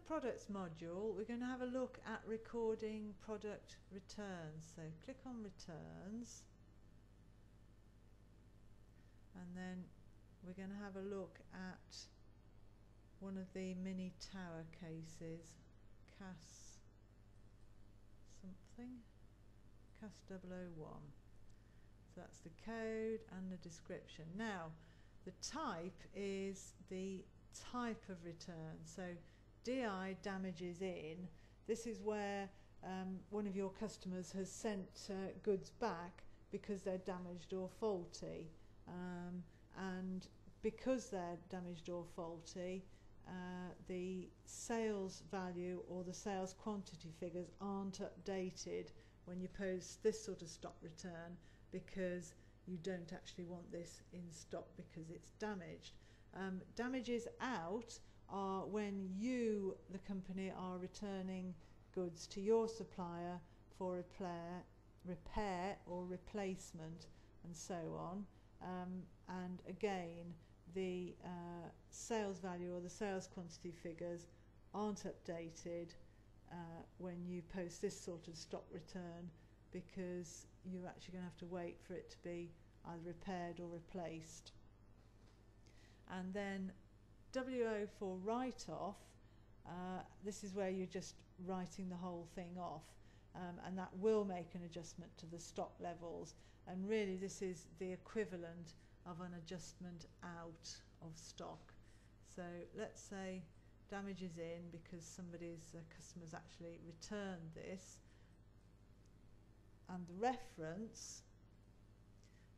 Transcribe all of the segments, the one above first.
products module, we're going to have a look at recording product returns. So click on returns, and then we're going to have a look at one of the mini tower cases, CAS something, CAS 001. So that's the code and the description. Now the type is the type of return. So DI damages in. This is where one of your customers has sent goods back because they're damaged or faulty, and because they're damaged or faulty, the sales value or the sales quantity figures aren't updated when you post this sort of stock return, because you don't actually want this in stock because it's damaged. Damages out are when you, the company, are returning goods to your supplier for repair or replacement and so on. And again, the sales value or the sales quantity figures aren't updated when you post this sort of stock return, because you're actually going to have to wait for it to be either repaired or replaced. And then WO for write-off, this is where you're just writing the whole thing off, and that will make an adjustment to the stock levels, and really this is the equivalent of an adjustment out of stock. So let's say damage is in because somebody's customer's actually returned this, and the reference,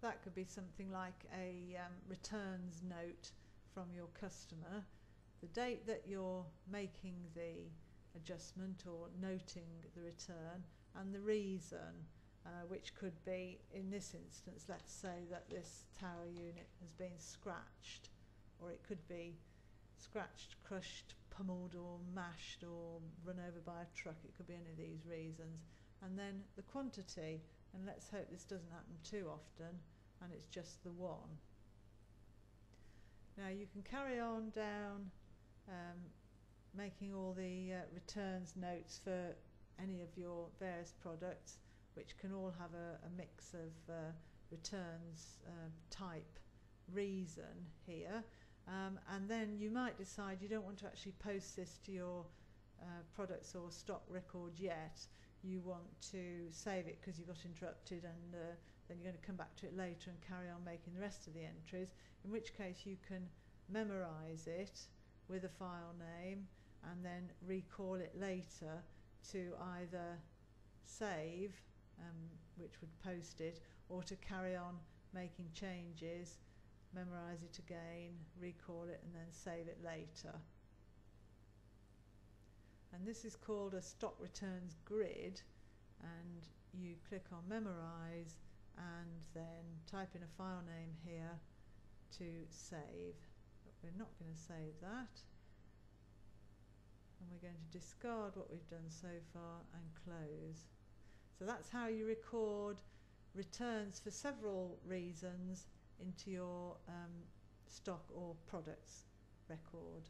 that could be something like a returns note from your customer, the date that you're making the adjustment or noting the return, and the reason, which could be, in this instance, let's say that this tower unit has been scratched, or it could be scratched, crushed, pummeled or mashed or run over by a truck. It could be any of these reasons. And then the quantity, and let's hope this doesn't happen too often, and it's just the one. Now you can carry on down making all the returns notes for any of your various products, which can all have a mix of returns type, reason here, and then you might decide you don't want to actually post this to your products or stock record yet. You want to save it because you got interrupted, and then you're going to come back to it later and carry on making the rest of the entries, in which case you can memorize it with a file name and then recall it later to either save, which would post it, or to carry on making changes, memorize it again, recall it, and then save it later. And this is called a stock returns grid, and you click on memorize and then type in a file name here to save. But we're not going to save that, and we're going to discard what we've done so far and close. So that's how you record returns for several reasons into your stock or products record.